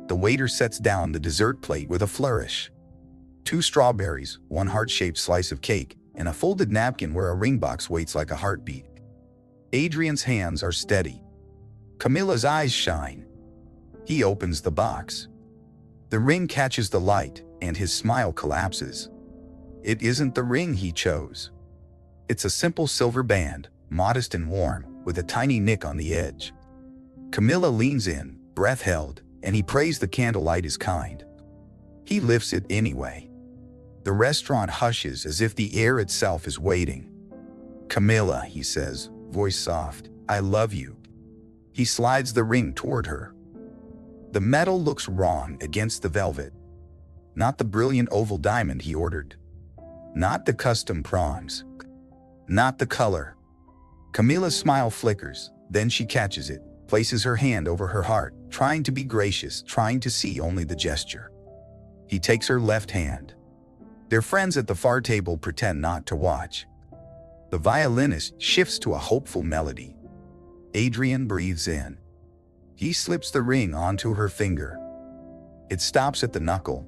The waiter sets down the dessert plate with a flourish. 2 strawberries, 1 heart-shaped slice of cake, and a folded napkin where a ring box waits like a heartbeat. Adrian's hands are steady. Camilla's eyes shine. He opens the box. The ring catches the light, and his smile collapses. It isn't the ring he chose. It's a simple silver band, modest and warm, with a tiny nick on the edge. Camilla leans in, breath held, and he prays the candlelight is kind. He lifts it anyway. The restaurant hushes as if the air itself is waiting. "Camilla," he says, voice soft, "I love you." He slides the ring toward her. The metal looks wrong against the velvet. Not the brilliant oval diamond he ordered. Not the custom prongs. Not the color. Camilla's smile flickers, then she catches it, places her hand over her heart, trying to be gracious, trying to see only the gesture. He takes her left hand. Their friends at the far table pretend not to watch. The violinist shifts to a hopeful melody. Adrian breathes in. He slips the ring onto her finger. It stops at the knuckle.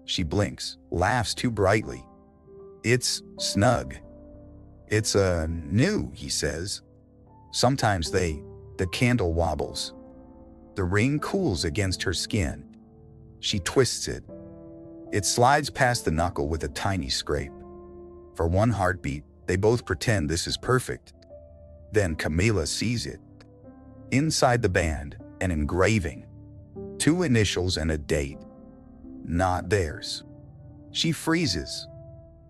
She blinks, laughs too brightly. "It's snug." "It's new," he says. Sometimes the candle wobbles. The ring cools against her skin. She twists it. It slides past the knuckle with a tiny scrape. For one heartbeat, they both pretend this is perfect. Then Camilla sees it. Inside the band, an engraving. 2 initials and a date. Not theirs. She freezes.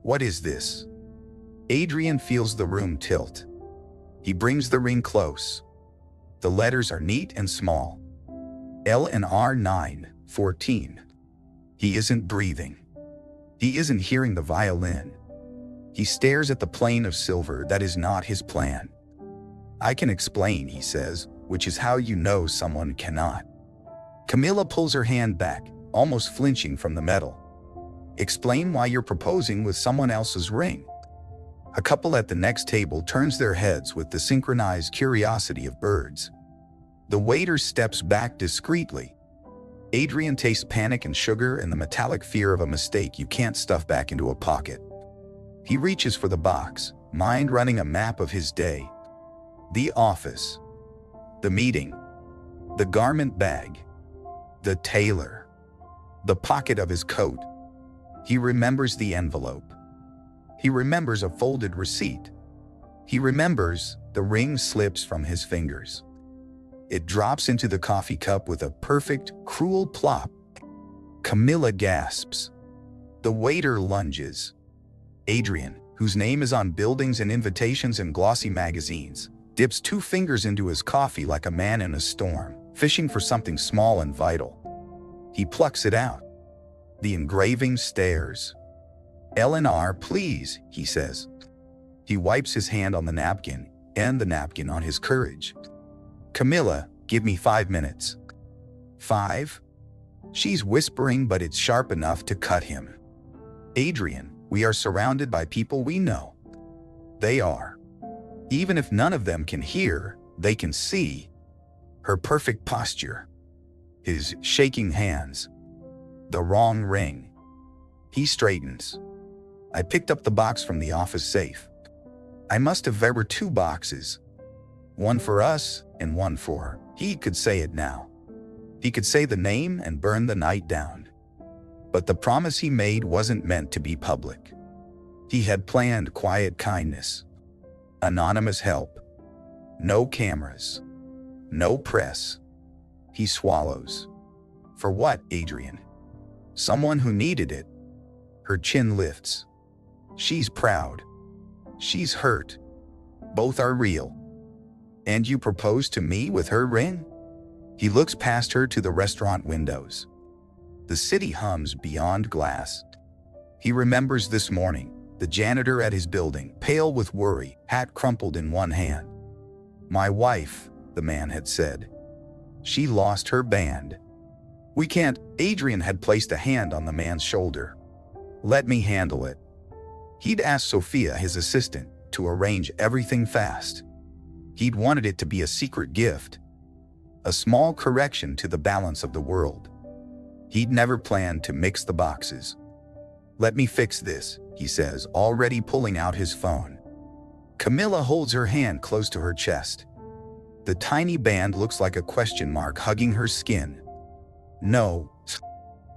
What is this? Adrian feels the room tilt. He brings the ring close. The letters are neat and small. L&R 914. He isn't breathing. He isn't hearing the violin. He stares at the plane of silver that is not his plan. "I can explain," he says, which is how you know someone cannot. Camilla pulls her hand back, almost flinching from the metal. "Explain why you're proposing with someone else's ring." A couple at the next table turns their heads with the synchronized curiosity of birds. The waiter steps back discreetly. Adrian tastes panic and sugar and the metallic fear of a mistake you can't stuff back into a pocket. He reaches for the box, mind running a map of his day. The office. The meeting. The garment bag. The tailor. The pocket of his coat. He remembers the envelope. He remembers a folded receipt. He remembers the ring slips from his fingers. It drops into the coffee cup with a perfect, cruel plop. Camilla gasps. The waiter lunges. Adrian, whose name is on buildings and invitations and glossy magazines, dips 2 fingers into his coffee like a man in a storm, fishing for something small and vital. He plucks it out. The engraving stares. "L&R, please," he says. He wipes his hand on the napkin, and the napkin on his courage. "Camilla, give me 5 minutes." 5? She's whispering, but it's sharp enough to cut him. "Adrian, we are surrounded by people we know." They are. Even if none of them can hear, they can see. Her perfect posture. His shaking hands. The wrong ring. He straightens. "I picked up the box from the office safe. I must have there were 2 boxes. One for us and one for..." He could say it now. He could say the name and burn the night down. But the promise he made wasn't meant to be public. He had planned quiet kindness. Anonymous help. No cameras. No press. He swallows. "For what, Adrian?" "Someone who needed it." Her chin lifts. She's proud. She's hurt. Both are real. "And you proposed to me with her ring?" He looks past her to the restaurant windows. The city hums beyond glass. He remembers this morning, the janitor at his building, pale with worry, hat crumpled in one hand. "My wife," the man had said. "She lost her band." "We can't." Adrian had placed a hand on the man's shoulder. "Let me handle it." He'd asked Sophia, his assistant, to arrange everything fast. He'd wanted it to be a secret gift. A small correction to the balance of the world. He'd never planned to mix the boxes. "Let me fix this," he says, already pulling out his phone. Camilla holds her hand close to her chest. The tiny band looks like a question mark hugging her skin. "No,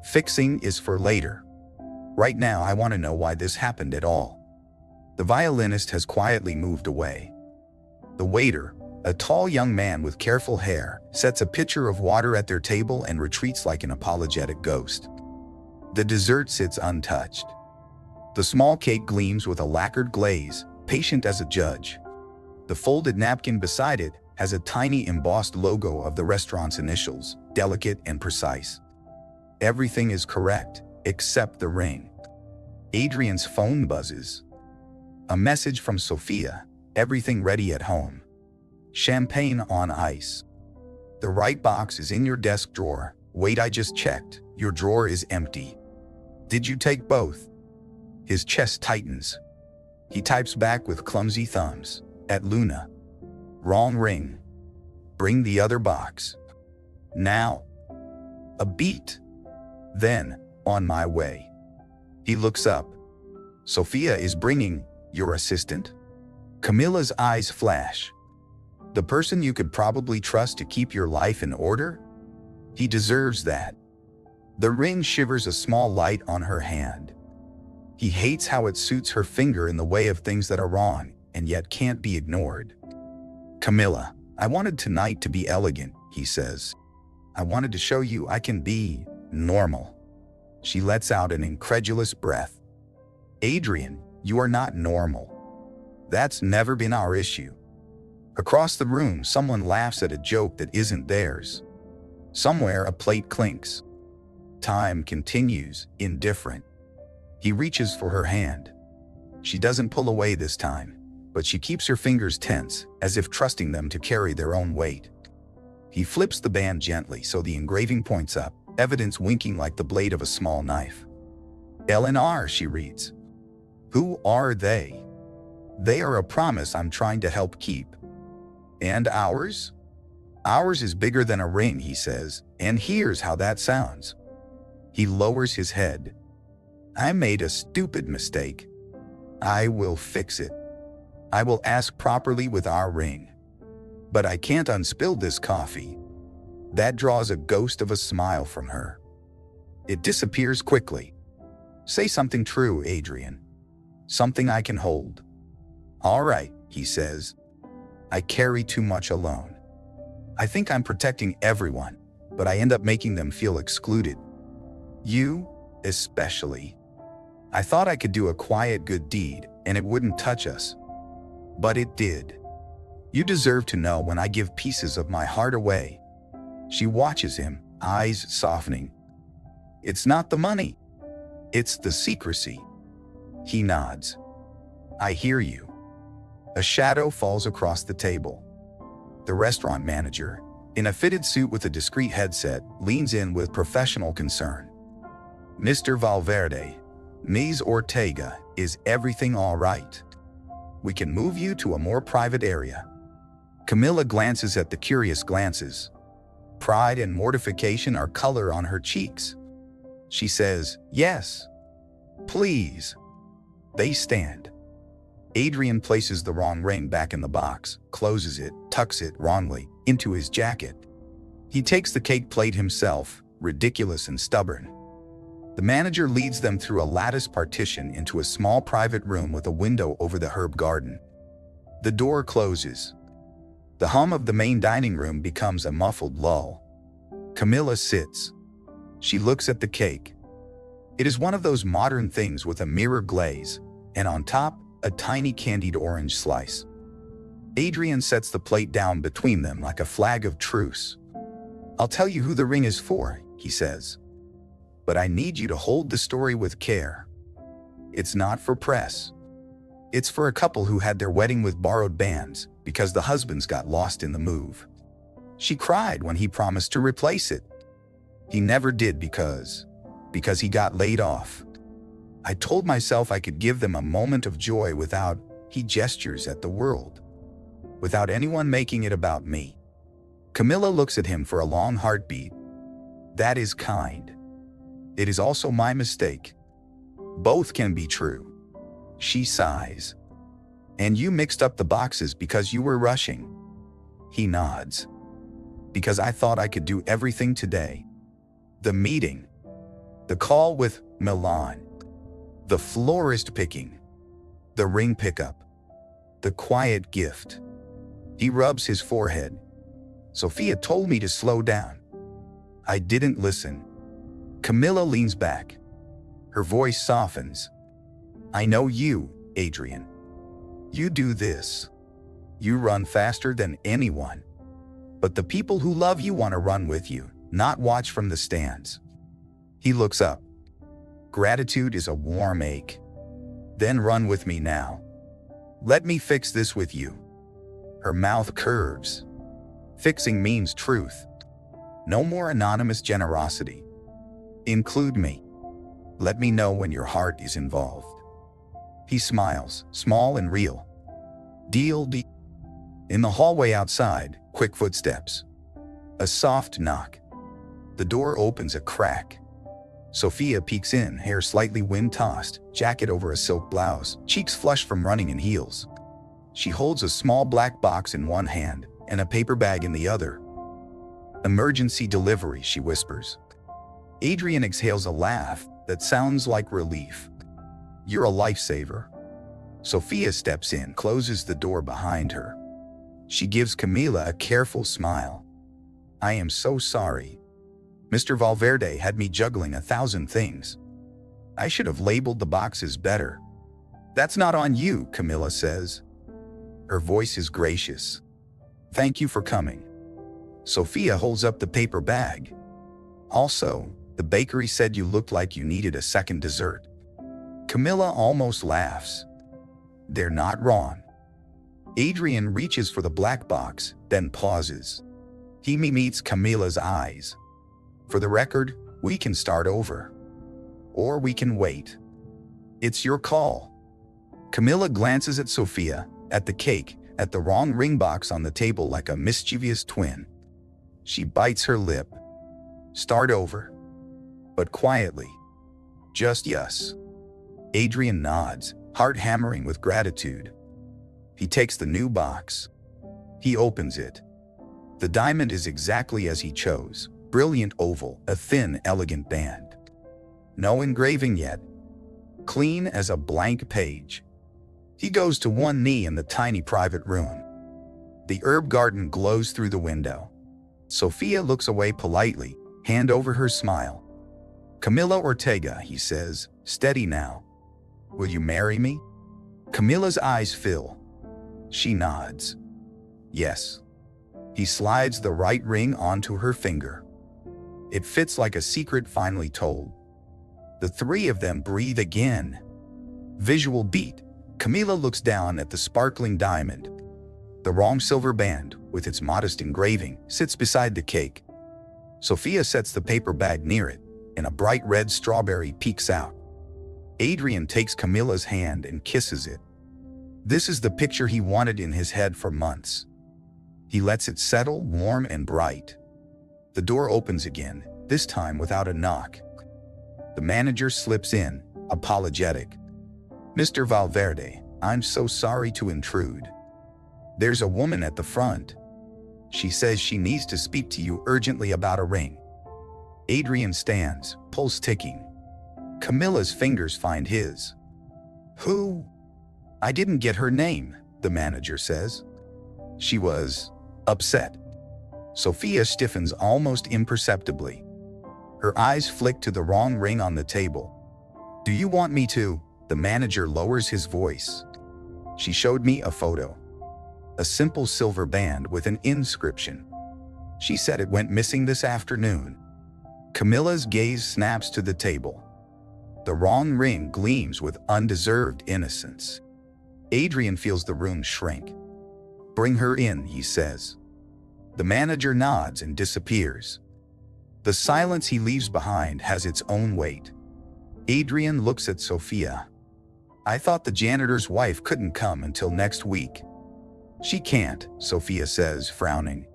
fixing is for later. Right now I want to know why this happened at all." The violinist has quietly moved away. The waiter, a tall young man with careful hair, sets a pitcher of water at their table and retreats like an apologetic ghost. The dessert sits untouched. The small cake gleams with a lacquered glaze, patient as a judge. The folded napkin beside it has a tiny embossed logo of the restaurant's initials, delicate and precise. Everything is correct, except the ring. Adrian's phone buzzes. A message from Sophia, "Everything ready at home. Champagne on ice. The right box is in your desk drawer. Wait, I just checked. Your drawer is empty. Did you take both?" His chest tightens. He types back with clumsy thumbs. "At Luna. Wrong ring. Bring the other box. Now." A beat. Then, "On my way." He looks up. "Sophia is bringing your assistant?" Camilla's eyes flash. "The person you could probably trust to keep your life in order? He deserves that." The ring shivers a small light on her hand. He hates how it suits her finger in the way of things that are wrong and yet can't be ignored. "Camilla, I wanted tonight to be elegant," he says. "I wanted to show you I can be normal." She lets out an incredulous breath. "Adrian, you are not normal. That's never been our issue." Across the room, someone laughs at a joke that isn't theirs. Somewhere, a plate clinks. Time continues, indifferent. He reaches for her hand. She doesn't pull away this time, but she keeps her fingers tense, as if trusting them to carry their own weight. He flips the band gently so the engraving points up, evidence winking like the blade of a small knife. "L&R," she reads. "Who are they?" "They are a promise I'm trying to help keep." "And ours?" "Ours is bigger than a ring," he says, "and here's how that sounds." He lowers his head. "I made a stupid mistake. I will fix it. I will ask properly with our ring. But I can't unspill this coffee." That draws a ghost of a smile from her. It disappears quickly. "Say something true, Adrian. Something I can hold." "All right," he says. "I carry too much alone. I think I'm protecting everyone, but I end up making them feel excluded. You, especially. I thought I could do a quiet good deed and it wouldn't touch us. But it did. You deserve to know when I give pieces of my heart away." She watches him, eyes softening. "It's not the money. It's the secrecy." He nods. "I hear you." A shadow falls across the table. The restaurant manager, in a fitted suit with a discreet headset, leans in with professional concern. "Mr. Valverde, Ms. Ortega, is everything all right? We can move you to a more private area." Camilla glances at the curious glances. Pride and mortification are color on her cheeks. She says, "Yes. Please." They stand. Adrian places the wrong ring back in the box, closes it, tucks it wrongly into his jacket. He takes the cake plate himself, ridiculous and stubborn. The manager leads them through a lattice partition into a small private room with a window over the herb garden. The door closes. The hum of the main dining room becomes a muffled lull. Camilla sits. She looks at the cake. It is one of those modern things with a mirror glaze, and on top, a tiny candied orange slice. Adrian sets the plate down between them like a flag of truce. "I'll tell you who the ring is for," he says. "But I need you to hold the story with care. It's not for press. It's for a couple who had their wedding with borrowed bands because the husbands got lost in the move. She cried when he promised to replace it. He never did because he got laid off. I told myself I could give them a moment of joy without," he gestures at the world, "without anyone making it about me." Camilla looks at him for a long heartbeat. "That is kind. It is also my mistake. Both can be true. She sighs. And you mixed up the boxes because you were rushing. He nods. Because I thought I could do everything today. The meeting. The call with Milan. The florist picking. The ring pickup. The quiet gift. He rubs his forehead. Sophia told me to slow down. I didn't listen. Camilla leans back. Her voice softens. I know you, Adrian. You do this. You run faster than anyone. But the people who love you want to run with you, not watch from the stands. He looks up. Gratitude is a warm ache. Then run with me now. Let me fix this with you. Her mouth curves. Fixing means truth. No more anonymous generosity. Include me. Let me know when your heart is involved. He smiles, small and real. Deal. In the hallway outside, quick footsteps. A soft knock. The door opens a crack. Sophia peeks in, hair slightly wind-tossed, jacket over a silk blouse, cheeks flushed from running in heels. She holds a small black box in one hand and a paper bag in the other. Emergency delivery, she whispers. Adrian exhales a laugh that sounds like relief. You're a lifesaver. Sophia steps in, closes the door behind her. She gives Camila a careful smile. I am so sorry. Mr. Valverde had me juggling 1,000 things. I should have labeled the boxes better. That's not on you, Camilla says. Her voice is gracious. Thank you for coming. Sophia holds up the paper bag. Also, the bakery said you looked like you needed a second dessert. Camilla almost laughs. They're not wrong. Adrian reaches for the black box, then pauses. He meets Camilla's eyes. For the record, we can start over. Or we can wait. It's your call. Camilla glances at Sophia, at the cake, at the wrong ring box on the table like a mischievous twin. She bites her lip. Start over. But quietly. Just yes. Adrian nods, heart hammering with gratitude. He takes the new box. He opens it. The diamond is exactly as he chose. Brilliant oval, a thin, elegant band. No engraving yet. Clean as a blank page. He goes to one knee in the tiny private room. The herb garden glows through the window. Sophia looks away politely, hand over her smile. Camila Ortega, he says, steady now. Will you marry me? Camilla's eyes fill. She nods. Yes. He slides the right ring onto her finger. It fits like a secret finally told. The three of them breathe again. Visual beat. Camila looks down at the sparkling diamond. The wrong silver band, with its modest engraving, sits beside the cake. Sophia sets the paper bag near it, and a bright red strawberry peeks out. Adrian takes Camilla's hand and kisses it. This is the picture he wanted in his head for months. He lets it settle, warm and bright. The door opens again, this time without a knock. The manager slips in, apologetic. Mr. Valverde, I'm so sorry to intrude. There's a woman at the front. She says she needs to speak to you urgently about a ring. Adrian stands, pulse ticking. Camilla's fingers find his. Who? I didn't get her name, the manager says. She was upset. Sophia stiffens almost imperceptibly. Her eyes flick to the wrong ring on the table. Do you want me to? The manager lowers his voice. She showed me a photo. A simple silver band with an inscription. She said it went missing this afternoon. Camilla's gaze snaps to the table. The wrong ring gleams with undeserved innocence. Adrian feels the room shrink. Bring her in, he says. The manager nods and disappears. The silence he leaves behind has its own weight. Adrian looks at Sophia. I thought the janitor's wife couldn't come until next week. She can't, Sophia says, frowning.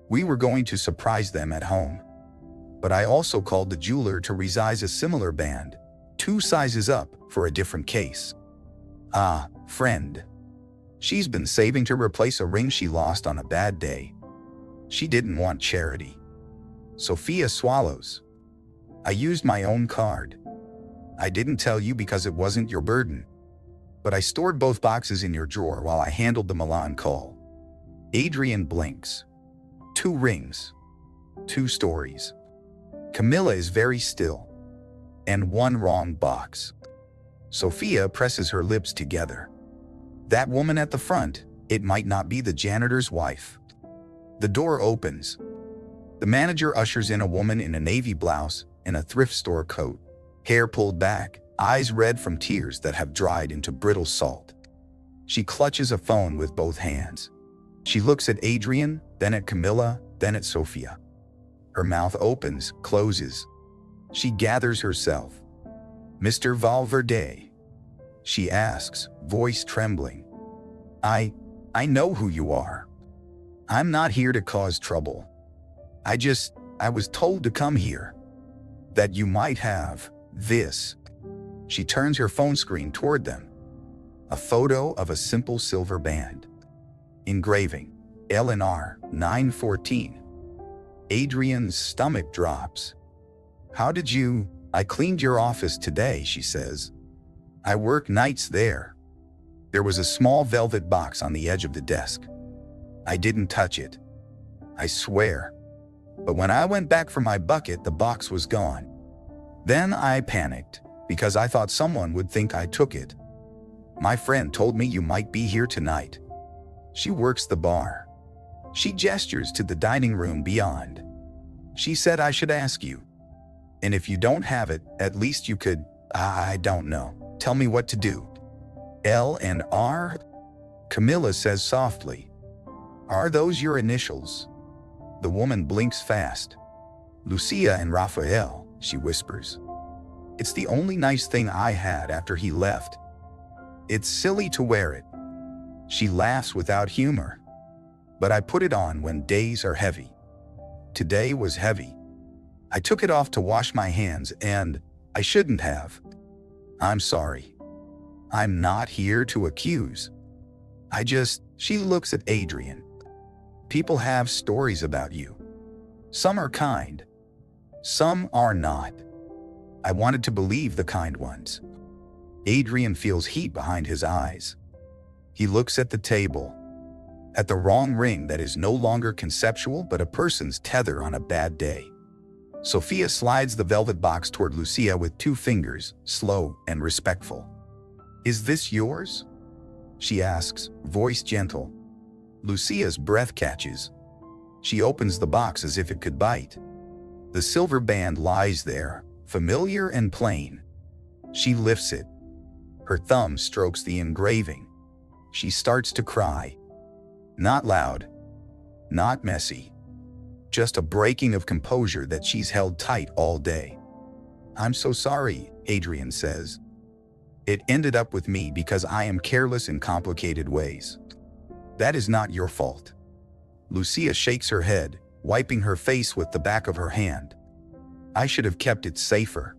We were going to surprise them at home. But I also called the jeweler to resize a similar band, 2 sizes up, for a different case. Ah, friend. She's been saving to replace a ring she lost on a bad day. She didn't want charity. Sophia swallows. I used my own card. I didn't tell you because it wasn't your burden. But I stored both boxes in your drawer while I handled the Milan call. Adrian blinks. 2 rings. 2 stories. Camilla is very still. And 1 wrong box. Sophia presses her lips together. That woman at the front, it might not be the janitor's wife. The door opens. The manager ushers in a woman in a navy blouse and a thrift store coat, hair pulled back, eyes red from tears that have dried into brittle salt. She clutches a phone with both hands. She looks at Adrian, then at Camilla, then at Sophia. Her mouth opens, closes. She gathers herself. Mr. Valverde, she asks, voice trembling. I know who you are. I'm not here to cause trouble. I was told to come here. That you might have this. She turns her phone screen toward them. A photo of a simple silver band. Engraving, LNR 914. Adrian's stomach drops. How did you? I cleaned your office today, she says. I work nights there. There was a small velvet box on the edge of the desk. I didn't touch it. I swear. But when I went back for my bucket, the box was gone. Then I panicked, because I thought someone would think I took it. My friend told me you might be here tonight. She works the bar. She gestures to the dining room beyond. She said I should ask you. And if you don't have it, at least you could, I don't know, tell me what to do. L and R? Camilla says softly. Are those your initials? The woman blinks fast. Lucia and Raphael, she whispers. It's the only nice thing I had after he left. It's silly to wear it. She laughs without humor. But I put it on when days are heavy. Today was heavy. I took it off to wash my hands and I shouldn't have. I'm sorry. I'm not here to accuse. She looks at Adrian. People have stories about you. Some are kind. Some are not. I wanted to believe the kind ones. Adrian feels heat behind his eyes. He looks at the table. At the wrong ring that is no longer conceptual but a person's tether on a bad day. Sophia slides the velvet box toward Lucia with 2 fingers, slow and respectful. Is this yours? She asks, voice gentle. Lucia's breath catches. She opens the box as if it could bite. The silver band lies there, familiar and plain. She lifts it. Her thumb strokes the engraving. She starts to cry. Not loud. Not messy. Just a breaking of composure that she's held tight all day. I'm so sorry, Adrian says. It ended up with me because I am careless in complicated ways. That is not your fault. Lucia shakes her head, wiping her face with the back of her hand. I should have kept it safer.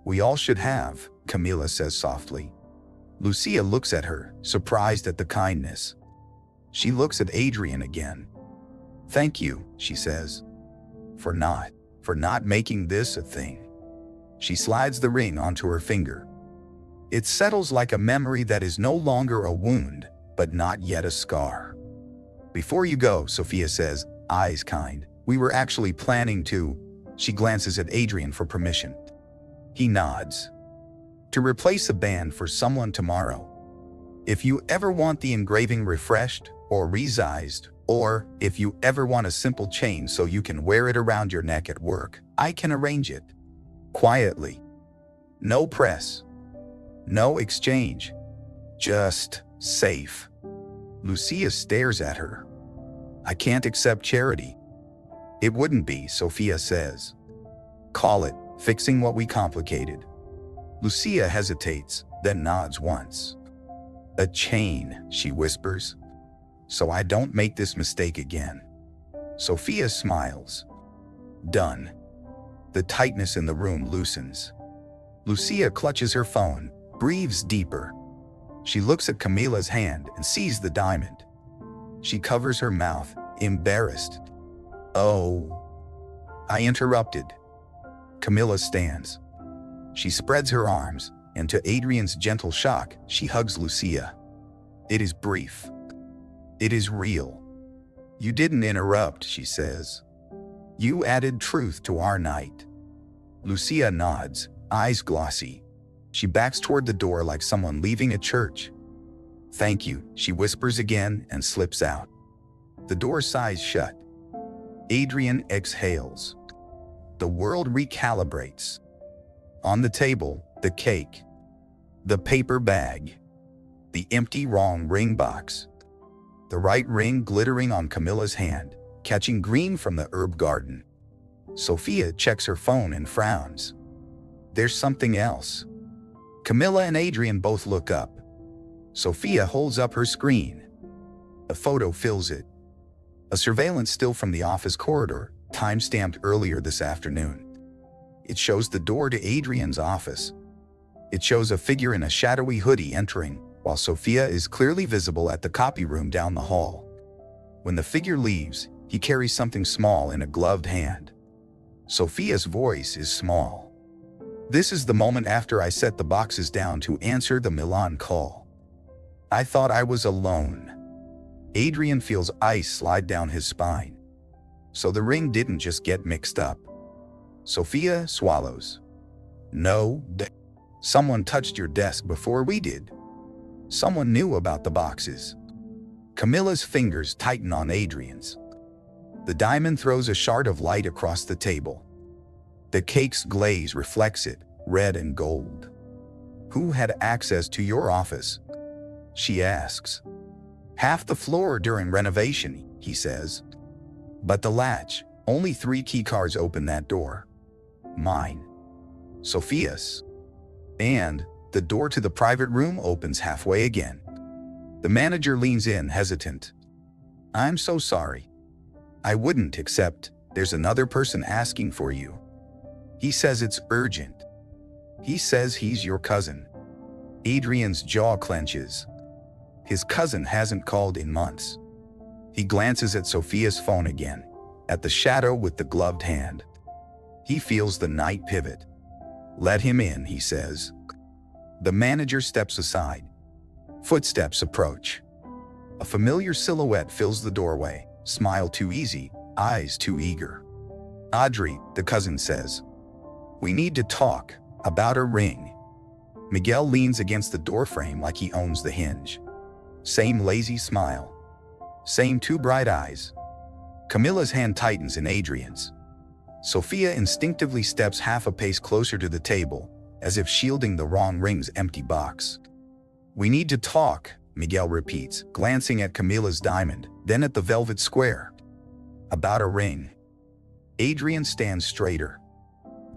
We all should have, Camilla says softly. Lucia looks at her, surprised at the kindness. She looks at Adrian again. Thank you, she says. For not making this a thing. She slides the ring onto her finger. It settles like a memory that is no longer a wound, but not yet a scar. Before you go, Sophia says, eyes kind, we were actually planning to. She glances at Adrian for permission. He nods. To replace a band for someone tomorrow. If you ever want the engraving refreshed or resized, or if you ever want a simple chain so you can wear it around your neck at work, I can arrange it. Quietly. No press. No exchange. Just safe. Lucia stares at her. I can't accept charity. It wouldn't be, Sophia says. Call it fixing what we complicated. Lucia hesitates, then nods once. A chain, she whispers. So I don't make this mistake again. Sophia smiles. Done. The tightness in the room loosens. Lucia clutches her phone, breathes deeper. She looks at Camila's hand and sees the diamond. She covers her mouth, embarrassed. "Oh," I interrupted. Camilla stands. She spreads her arms, and to Adrian's gentle shock, she hugs Lucia. It is brief. It is real. "You didn't interrupt," she says. "You added truth to our night." Lucia nods, eyes glossy. She backs toward the door like someone leaving a church. "Thank you," she whispers again and slips out. The door sighs shut. Adrian exhales. The world recalibrates. On the table, the cake, the paper bag, the empty wrong ring box, the right ring glittering on Camilla's hand, catching green from the herb garden. Sophia checks her phone and frowns. There's something else. Camilla and Adrian both look up. Sophia holds up her screen. A photo fills it. A surveillance still from the office corridor, time-stamped earlier this afternoon. It shows the door to Adrian's office. It shows a figure in a shadowy hoodie entering, while Sophia is clearly visible at the copy room down the hall. When the figure leaves, he carries something small in a gloved hand. Sophia's voice is small. "This is the moment after I set the boxes down to answer the Milan call. I thought I was alone." Adrian feels ice slide down his spine. So the ring didn't just get mixed up. Sophia swallows. "No, someone touched your desk before we did. Someone knew about the boxes." Camilla's fingers tighten on Adrian's. The diamond throws a shard of light across the table. The cake's glaze reflects it, red and gold. "Who had access to your office?" she asks. "Half the floor during renovation," he says. "But the latch, only 3 key cards open that door." "Mine." "Sophia's." And the door to the private room opens halfway again. The manager leans in, hesitant. "I'm so sorry. I wouldn't, except there's another person asking for you. He says it's urgent. He says he's your cousin." Adrian's jaw clenches. His cousin hasn't called in months. He glances at Sophia's phone again, at the shadow with the gloved hand. He feels the night pivot. "Let him in," he says. The manager steps aside. Footsteps approach. A familiar silhouette fills the doorway, smile too easy, eyes too eager. "Audrey," the cousin says. "We need to talk about a ring." Miguel leans against the doorframe like he owns the hinge. Same lazy smile. Same 2 bright eyes. Camilla's hand tightens in Adrian's. Sophia instinctively steps half a pace closer to the table, as if shielding the wrong ring's empty box. "We need to talk," Miguel repeats, glancing at Camilla's diamond, then at the velvet square. "About a ring." Adrian stands straighter.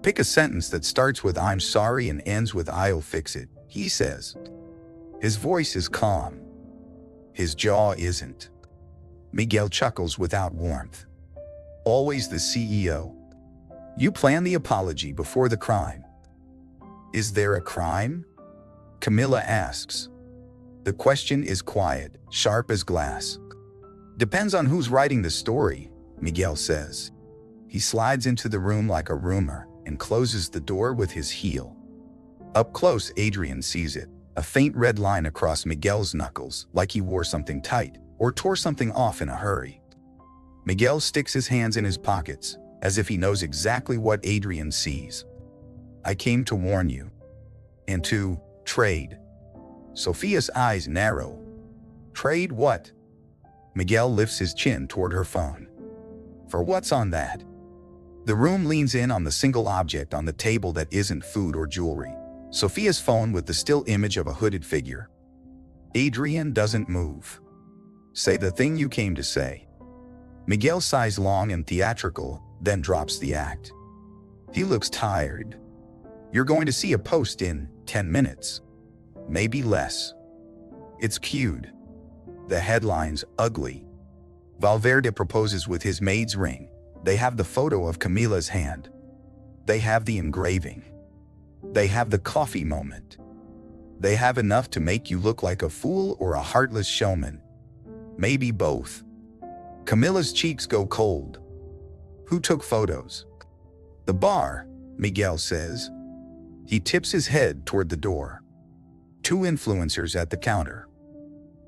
"Pick a sentence that starts with 'I'm sorry' and ends with 'I'll fix it,'" he says. His voice is calm. His jaw isn't. Miguel chuckles without warmth. "Always the CEO. You plan the apology before the crime." "Is there a crime?" Camilla asks. The question is quiet, sharp as glass. "Depends on who's writing the story," Miguel says. He slides into the room like a rumor and closes the door with his heel. Up close, Adrian sees it, a faint red line across Miguel's knuckles, like he wore something tight or tore something off in a hurry. Miguel sticks his hands in his pockets, as if he knows exactly what Adrian sees. "I came to warn you. And to trade." Sophia's eyes narrow. "Trade what?" Miguel lifts his chin toward her phone. "For what's on that?" The room leans in on the single object on the table that isn't food or jewelry. Sophia's phone with the still image of a hooded figure. Adrian doesn't move. "Say the thing you came to say." Miguel sighs long and theatrical, then drops the act. He looks tired. "You're going to see a post in 10 minutes. Maybe less." It's cued. The headline's ugly. "Valverde proposes with his maid's ring." They have the photo of Camila's hand. They have the engraving. They have the coffee moment. They have enough to make you look like a fool or a heartless showman. Maybe both. Camilla's cheeks go cold. Who took photos? The bar, Miguel says. He tips his head toward the door. 2 influencers at the counter.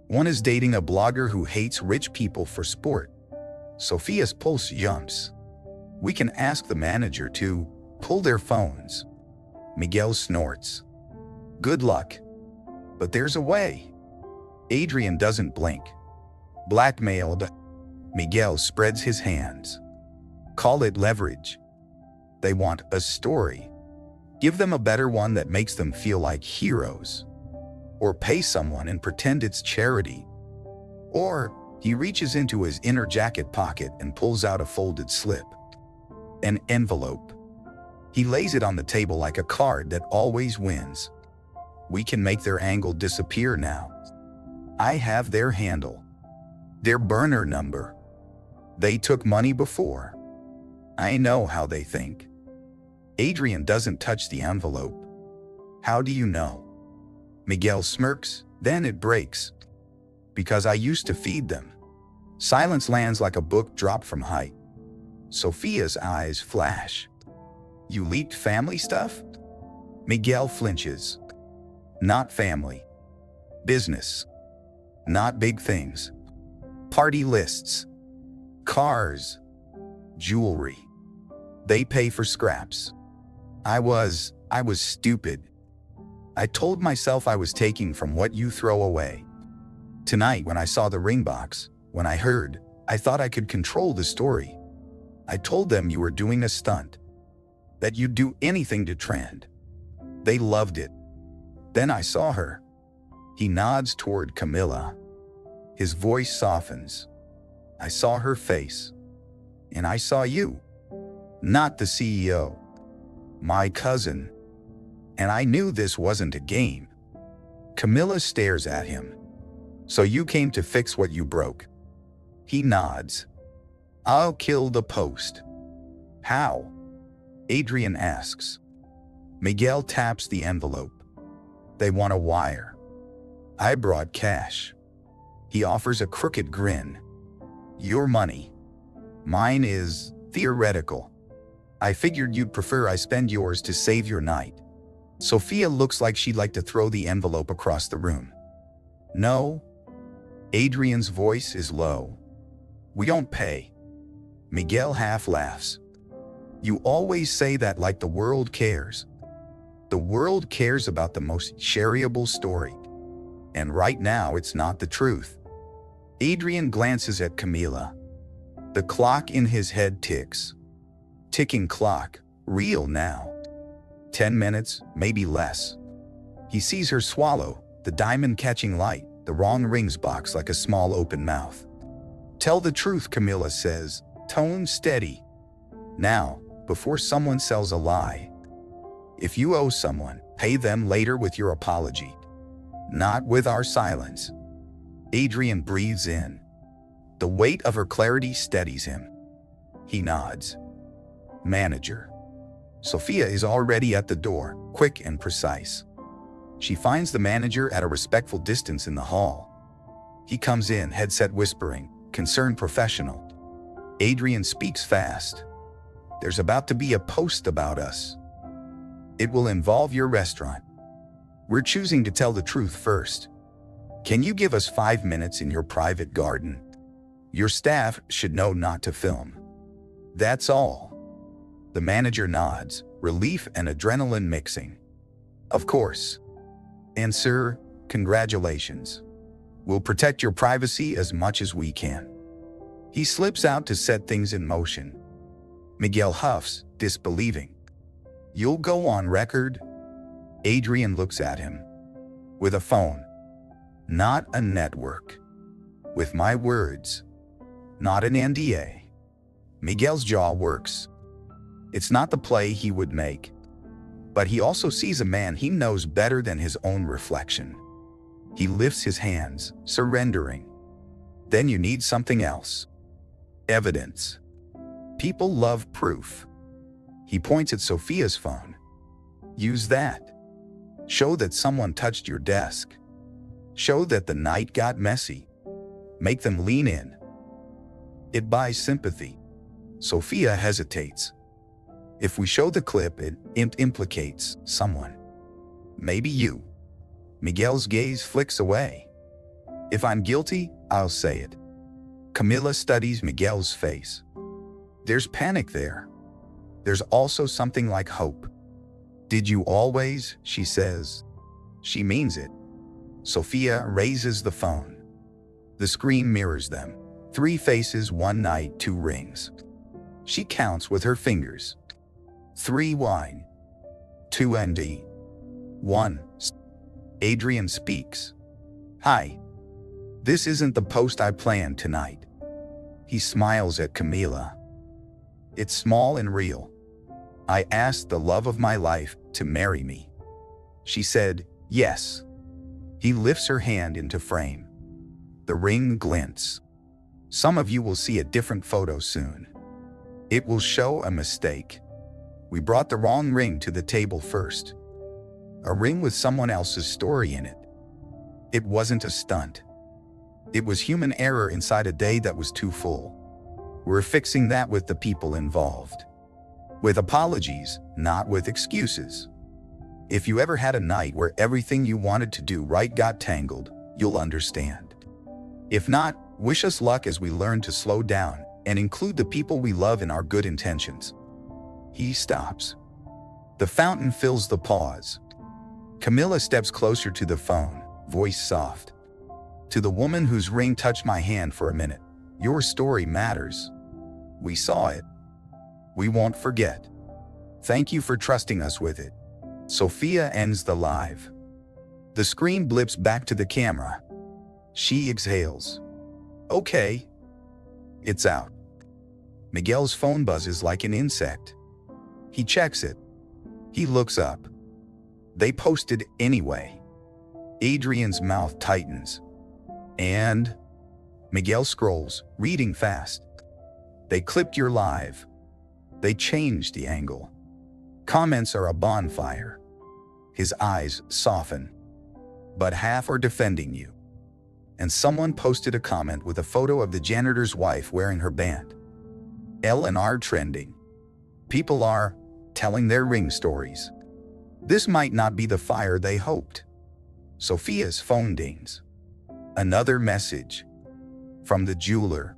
One is dating a blogger who hates rich people for sport. Sophia's pulse jumps. We can ask the manager to pull their phones. Miguel snorts. Good luck. But there's a way. Adrian doesn't blink. Blackmailed. Miguel spreads his hands. Call it leverage. They want a story. Give them a better one that makes them feel like heroes. Or pay someone and pretend it's charity. Or he reaches into his inner jacket pocket and pulls out a folded slip. An envelope. He lays it on the table like a card that always wins. We can make their angle disappear now. I have their handle. Their burner number. They took money before. I know how they think. Adrian doesn't touch the envelope. How do you know? Miguel smirks, then it breaks. Because I used to feed them. Silence lands like a book dropped from height. Sophia's eyes flash. You leaked family stuff? Miguel flinches. Not family. Business. Not big things. Party lists. Cars. Jewelry. They pay for scraps. I was stupid. I told myself I was taking from what you throw away. Tonight, when I saw the ring box, when I heard, I thought I could control the story. I told them you were doing a stunt. That you'd do anything to trend. They loved it. Then I saw her. He nods toward Camilla. His voice softens. I saw her face. And I saw you. Not the CEO. My cousin. And I knew this wasn't a game. Camilla stares at him. So you came to fix what you broke. He nods. I'll kill the post. How? Adrian asks. Miguel taps the envelope. They want a wire. I brought cash. He offers a crooked grin. Your money. Mine is theoretical. I figured you'd prefer I spend yours to save your night. Sophia looks like she'd like to throw the envelope across the room. No. Adrian's voice is low. We don't pay. Miguel half laughs. You always say that like the world cares. The world cares about the most shareable story. And right now it's not the truth. Adrian glances at Camila. The clock in his head ticks. Ticking clock, real now. 10 minutes, maybe less. He sees her swallow, the diamond catching light, the wrong rings box like a small open mouth. Tell the truth, Camila says, tone steady. Now, before someone sells a lie. If you owe someone, pay them later with your apology. Not with our silence. Adrian breathes in. The weight of her clarity steadies him. He nods. Manager. Sophia is already at the door, quick and precise. She finds the manager at a respectful distance in the hall. He comes in, headset whispering, concerned professional. Adrian speaks fast. There's about to be a post about us. It will involve your restaurant. We're choosing to tell the truth first. Can you give us 5 minutes in your private garden? Your staff should know not to film. That's all. The manager nods, relief and adrenaline mixing. Of course. And sir, congratulations. We'll protect your privacy as much as we can. He slips out to set things in motion. Miguel huffs, disbelieving. You'll go on record? Adrian looks at him. With a phone. Not a network. With my words. Not an NDA. Miguel's jaw works. It's not the play he would make. But he also sees a man he knows better than his own reflection. He lifts his hands, surrendering. Then you need something else. Evidence. People love proof. He points at Sophia's phone. Use that. Show that someone touched your desk. Show that the night got messy. Make them lean in. It buys sympathy. Sophia hesitates. If we show the clip, it implicates someone. Maybe you. Miguel's gaze flicks away. If I'm guilty, I'll say it. Camila studies Miguel's face. There's panic there. There's also something like hope. Did you always? She says. She means it. Sophia raises the phone. The screen mirrors them. 3 faces, 1 night, 2 rings. She counts with her fingers. 3 wine. 2 ND. 1. Adrian speaks. Hi. This isn't the post I planned tonight. He smiles at Camila. It's small and real. I asked the love of my life to marry me. She said, yes. He lifts her hand into frame. The ring glints. Some of you will see a different photo soon. It will show a mistake. We brought the wrong ring to the table first. A ring with someone else's story in it. It wasn't a stunt. It was human error inside a day that was too full. We're fixing that with the people involved. With apologies, not with excuses. If you ever had a night where everything you wanted to do right got tangled, you'll understand. If not, wish us luck as we learn to slow down and include the people we love in our good intentions. He stops. The fountain fills the pause. Camila steps closer to the phone, voice soft. To the woman whose ring touched my hand for a minute, your story matters. We saw it. We won't forget. Thank you for trusting us with it. Sophia ends the live. The screen blips back to the camera. She exhales. Okay. It's out. Miguel's phone buzzes like an insect. He checks it. He looks up. They posted anyway. Adrian's mouth tightens. And? Miguel scrolls, reading fast. They clipped your live. They changed the angle. Comments are a bonfire. His eyes soften. But half are defending you. And someone posted a comment with a photo of the janitor's wife wearing her band. L&R trending. People are telling their ring stories. This might not be the fire they hoped. Sophia's phone dings. Another message. From the jeweler.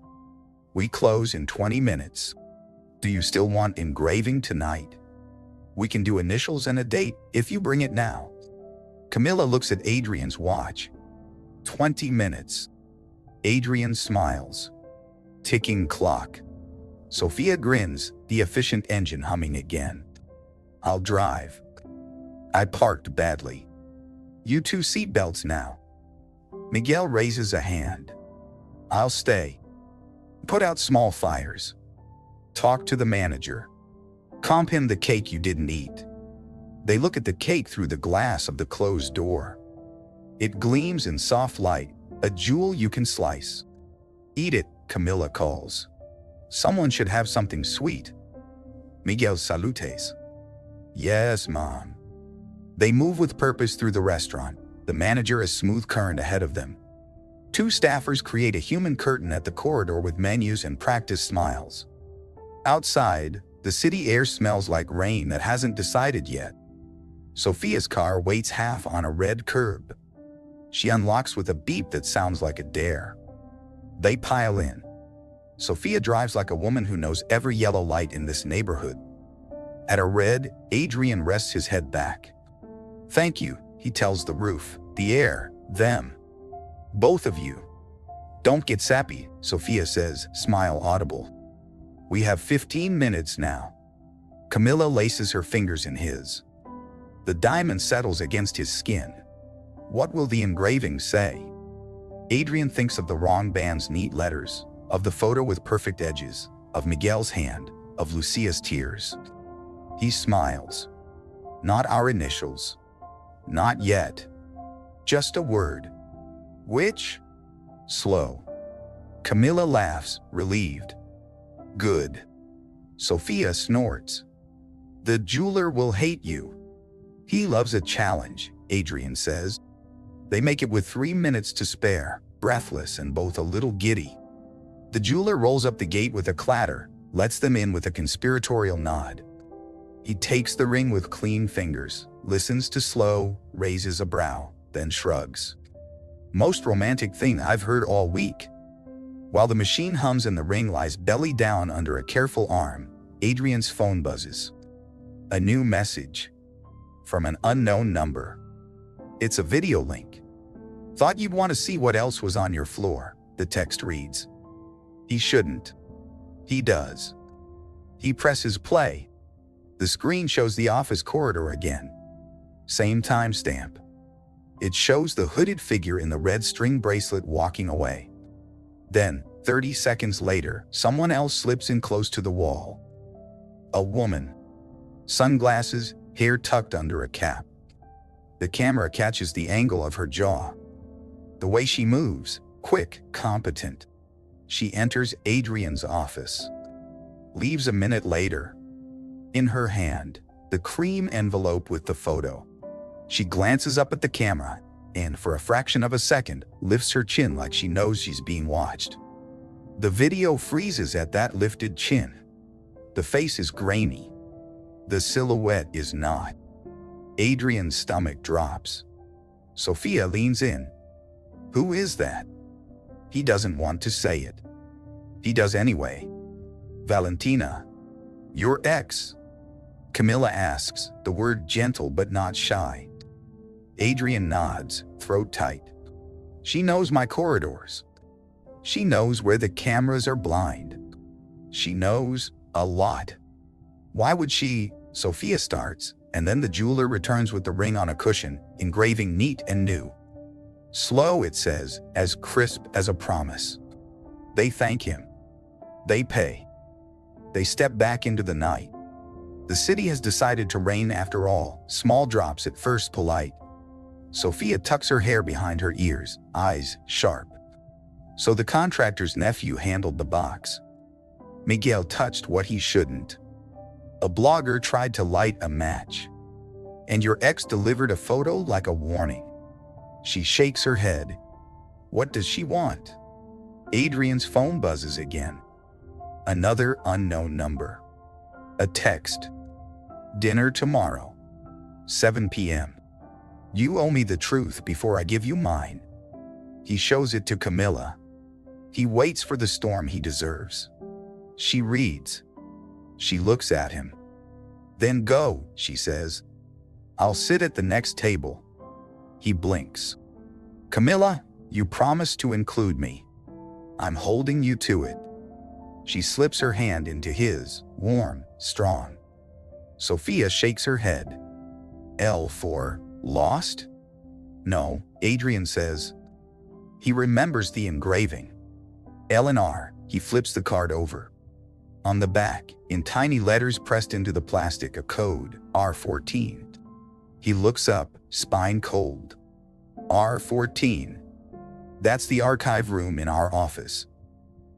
We close in 20 minutes. Do you still want engraving tonight? We can do initials and a date if you bring it now. Camila looks at Adrian's watch. 20 minutes. Adrian smiles. Ticking clock. Sophia grins, the efficient engine humming again. I'll drive. I parked badly. You 2 seatbelts now. Miguel raises a hand. I'll stay. Put out small fires. Talk to the manager. Comp him the cake you didn't eat. They look at the cake through the glass of the closed door. It gleams in soft light, a jewel you can slice. Eat it, Camila calls. Someone should have something sweet. Miguel salutes. Yes, Mom. They move with purpose through the restaurant, the manager a smooth current ahead of them. 2 staffers create a human curtain at the corridor with menus and practice smiles. Outside, the city air smells like rain that hasn't decided yet. Sophia's car waits half on a red curb. She unlocks with a beep that sounds like a dare. They pile in. Sophia drives like a woman who knows every yellow light in this neighborhood. At a red, Adrian rests his head back. Thank you, he tells the roof, the air, them. Both of you. Don't get sappy, Sophia says, smile audible. We have 15 minutes now. Camila laces her fingers in his. The diamond settles against his skin. What will the engraving say? Adrian thinks of the wrong band's neat letters, of the photo with perfect edges, of Miguel's hand, of Lucia's tears. He smiles. Not our initials. Not yet. Just a word. Which? Slow. Camila laughs, relieved. Good. Sophia snorts. The jeweler will hate you. He loves a challenge, Adrian says. They make it with 3 minutes to spare, breathless and both a little giddy. The jeweler rolls up the gate with a clatter, lets them in with a conspiratorial nod. He takes the ring with clean fingers, listens to slow, raises a brow, then shrugs. Most romantic thing I've heard all week. While the machine hums and the ring lies belly down under a careful arm, Adrian's phone buzzes. A new message. From an unknown number. It's a video link. Thought you'd want to see what else was on your floor, the text reads. He shouldn't. He does. He presses play. The screen shows the office corridor again. Same timestamp. It shows the hooded figure in the red string bracelet walking away. Then, 30 seconds later, someone else slips in close to the wall. A woman. Sunglasses, hair tucked under a cap. The camera catches the angle of her jaw. The way she moves, quick, competent. She enters Adrian's office. Leaves a minute later. In her hand, the cream envelope with the photo. She glances up at the camera and, for a fraction of a second, lifts her chin like she knows she's being watched. The video freezes at that lifted chin. The face is grainy. The silhouette is not. Adrian's stomach drops. Sophia leans in. Who is that? He doesn't want to say it. He does anyway. Valentina. Your ex? Camilla asks, the word gentle but not shy. Adrian nods, throat tight. She knows my corridors. She knows where the cameras are blind. She knows a lot. Why would she? Sophia starts, and then the jeweler returns with the ring on a cushion, engraving neat and new. Slow, it says, as crisp as a promise. They thank him. They pay. They step back into the night. The city has decided to rain after all, small drops at first polite. Sophia tucks her hair behind her ears, eyes sharp. So the contractor's nephew handled the box. Miguel touched what he shouldn't. A blogger tried to light a match. And your ex delivered a photo like a warning. She shakes her head. What does she want? Adrian's phone buzzes again. Another unknown number. A text. Dinner tomorrow. 7 p.m. You owe me the truth before I give you mine. He shows it to Camilla. He waits for the storm he deserves. She reads. She looks at him. Then go, she says. I'll sit at the next table. He blinks. Camilla, you promised to include me. I'm holding you to it. She slips her hand into his, warm, strong. Sophia shakes her head. L for lost? No, Adrian says. He remembers the engraving. L and R, he flips the card over. On the back, in tiny letters pressed into the plastic, a code, R14. He looks up, spine cold. R14. That's the archive room in our office.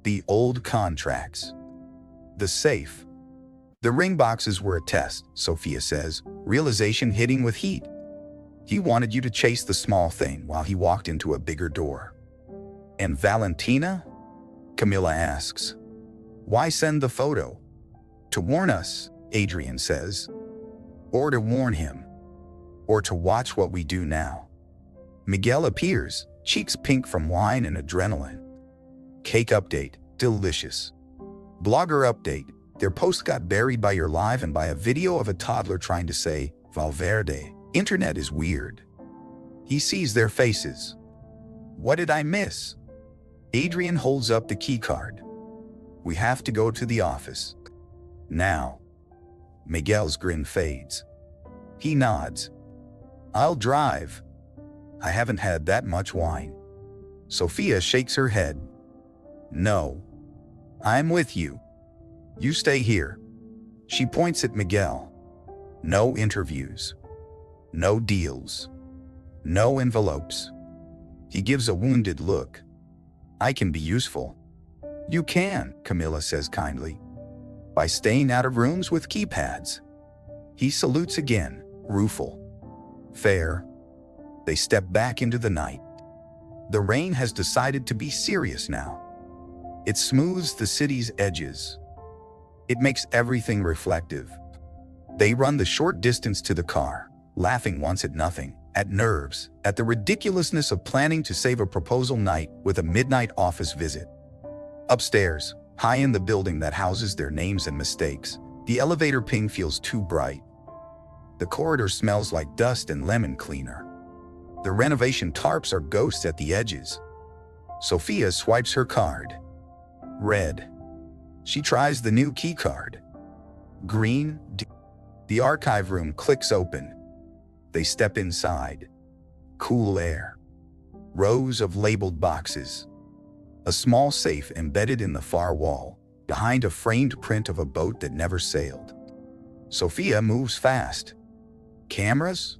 The old contracts. The safe. The ring boxes were a test, Sophia says, realization hitting with heat. He wanted you to chase the small thing while he walked into a bigger door. And Valentina? Camilla asks. Why send the photo? To warn us, Adrian says. Or to warn him. Or to watch what we do now. Miguel appears, cheeks pink from wine and adrenaline. Cake update, delicious. Blogger update, their post got buried by your live and by a video of a toddler trying to say, Valverde, internet is weird. He sees their faces. What did I miss? Adrian holds up the key card. We have to go to the office. Now. Miguel's grin fades. He nods. I'll drive. I haven't had that much wine. Sophia shakes her head. No. I'm with you. You stay here. She points at Miguel. No interviews. No deals. No envelopes. He gives a wounded look. I can be useful. You can, Camilla says kindly. By staying out of rooms with keypads. He salutes again, rueful. Fair. They step back into the night. The rain has decided to be serious now. It smooths the city's edges. It makes everything reflective. They run the short distance to the car, laughing once at nothing, at nerves, at the ridiculousness of planning to save a proposal night with a midnight office visit. Upstairs, high in the building that houses their names and mistakes, the elevator ping feels too bright. The corridor smells like dust and lemon cleaner. The renovation tarps are ghosts at the edges. Sophia swipes her card. Red. She tries the new key card. Green. The archive room clicks open. They step inside. Cool air. Rows of labeled boxes. A small safe embedded in the far wall, behind a framed print of a boat that never sailed. Sophia moves fast. Cameras?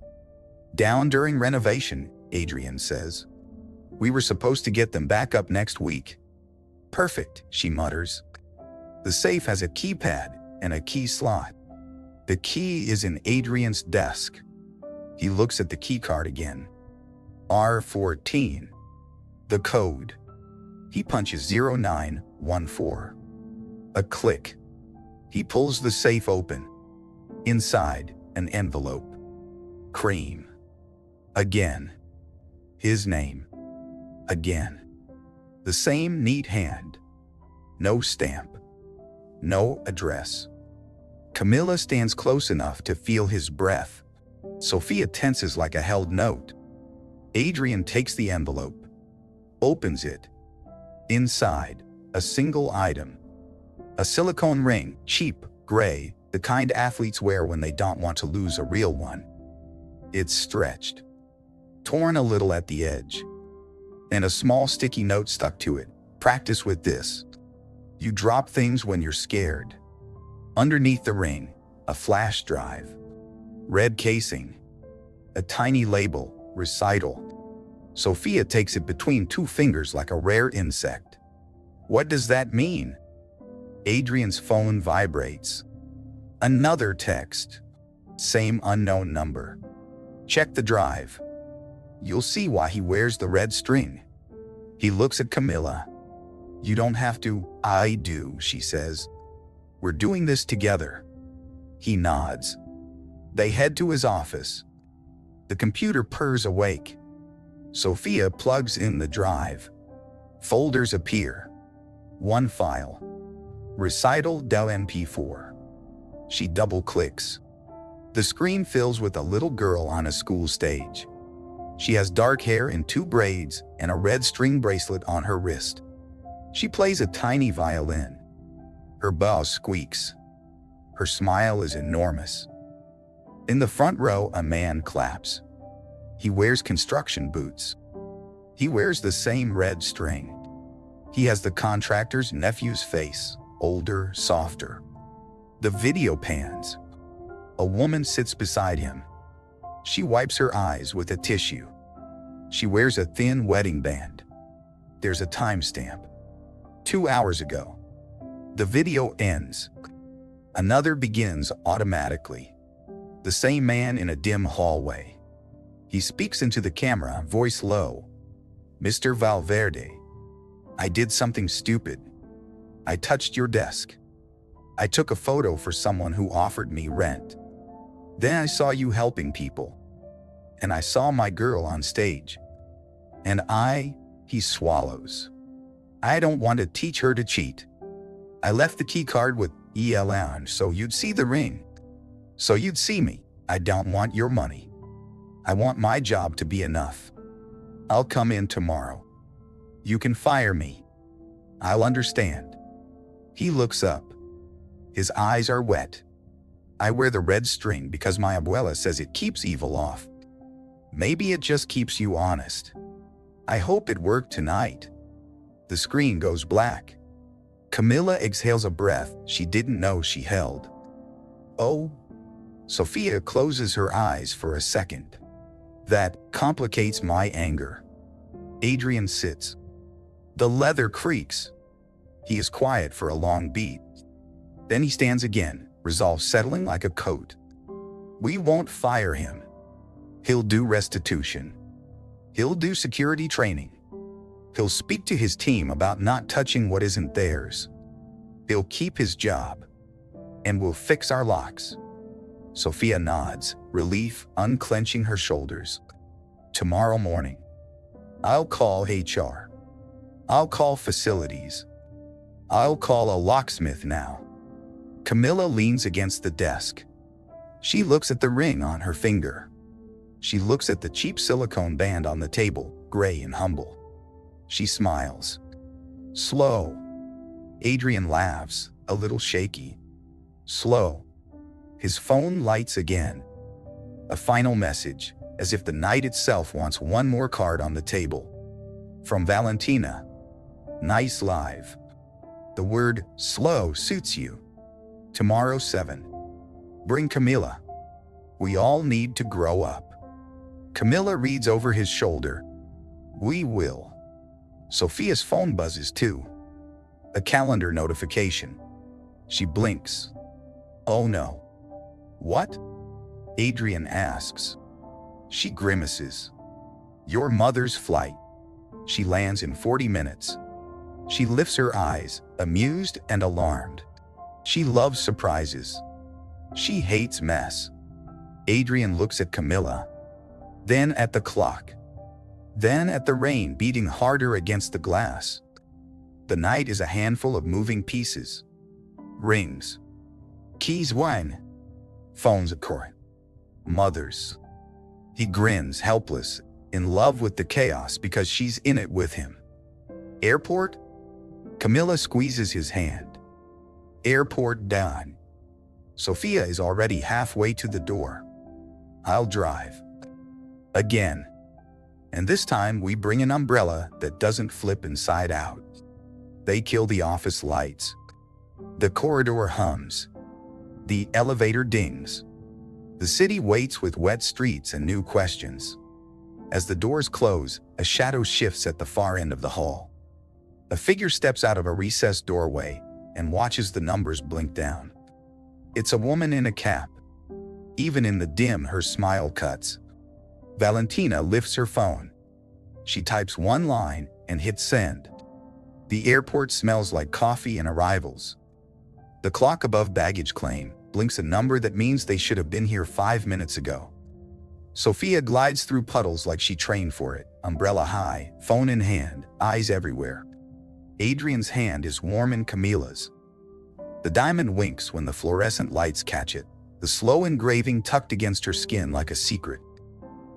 Down during renovation, Adrian says. We were supposed to get them back up next week. Perfect, she mutters. The safe has a keypad and a key slot. The key is in Adrian's desk. He looks at the key card again. R14. The code. He punches 0914. A click. He pulls the safe open. Inside, an envelope. Cream. Again. His name. Again. The same neat hand. No stamp. No address. Camilla stands close enough to feel his breath. Sophia tenses like a held note. Adrian takes the envelope. Opens it. Inside, a single item. A silicone ring, cheap, gray, the kind athletes wear when they don't want to lose a real one. It's stretched. Torn a little at the edge. And a small sticky note stuck to it. Practice with this. You drop things when you're scared. Underneath the ring, a flash drive. Red casing. A tiny label, recital. Sophia takes it between two fingers like a rare insect. What does that mean? Adrian's phone vibrates. Another text. Same unknown number. Check the drive. You'll see why he wears the red string. He looks at Camilla. You don't have to. I do, she says. We're doing this together. He nods. They head to his office. The computer purrs awake. Sophia plugs in the drive. Folders appear. One file. Recital Del MP4. She double-clicks. The screen fills with a little girl on a school stage. She has dark hair in 2 braids and a red string bracelet on her wrist. She plays a tiny violin. Her bow squeaks. Her smile is enormous. In the front row, a man claps. He wears construction boots. He wears the same red string. He has the contractor's nephew's face, older, softer. The video pans. A woman sits beside him. She wipes her eyes with a tissue. She wears a thin wedding band. There's a timestamp. 2 hours ago. The video ends. Another begins automatically. The same man in a dim hallway. He speaks into the camera, voice low. Mr. Valverde, I did something stupid. I touched your desk. I took a photo for someone who offered me rent. Then I saw you helping people. And I saw my girl on stage. And he swallows. I don't want to teach her to cheat. I left the key card with ELN so you'd see the ring. So you'd see me. I don't want your money. I want my job to be enough. I'll come in tomorrow. You can fire me. I'll understand. He looks up. His eyes are wet. I wear the red string because my abuela says it keeps evil off. Maybe it just keeps you honest. I hope it worked tonight. The screen goes black. Camilla exhales a breath she didn't know she held. Oh. Sophia closes her eyes for a second. That complicates my anger. Adrian sits. The leather creaks. He is quiet for a long beat. Then he stands again, resolve settling like a coat. We won't fire him. He'll do restitution. He'll do security training. He'll speak to his team about not touching what isn't theirs. He'll keep his job. And we'll fix our locks. Sophia nods, relief unclenching her shoulders. Tomorrow morning, I'll call HR. I'll call facilities. I'll call a locksmith now. Camilla leans against the desk. She looks at the ring on her finger. She looks at the cheap silicone band on the table, gray and humble. She smiles. Slow. Adrian laughs, a little shaky. Slow. His phone lights again. A final message, as if the night itself wants one more card on the table. From Valentina. Nice live. The word slow suits you. Tomorrow 7. Bring Camilla. We all need to grow up. Camilla reads over his shoulder. We will. Sophia's phone buzzes too. A calendar notification. She blinks. Oh no. What? Adrian asks. She grimaces. Your mother's flight. She lands in 40 minutes. She lifts her eyes, amused and alarmed. She loves surprises. She hates mess. Adrian looks at Camilla, then at the clock, then at the rain beating harder against the glass. The night is a handful of moving pieces. Rings. Keys wine. Phones a court. Mothers. He grins, helpless, in love with the chaos because she's in it with him. Airport? Camilla squeezes his hand. Airport done. Sophia is already halfway to the door. I'll drive. Again. And this time we bring an umbrella that doesn't flip inside out. They kill the office lights. The corridor hums. The elevator dings. The city waits with wet streets and new questions. As the doors close, a shadow shifts at the far end of the hall. A figure steps out of a recessed doorway and watches the numbers blink down. It's a woman in a cap. Even in the dim, her smile cuts. Valentina lifts her phone. She types one line and hits send. The airport smells like coffee and arrivals. The clock above baggage claim blinks a number that means they should have been here 5 minutes ago. Sophia glides through puddles like she trained for it, umbrella high, phone in hand, eyes everywhere. Adrian's hand is warm in Camilla's. The diamond winks when the fluorescent lights catch it, the slow engraving tucked against her skin like a secret.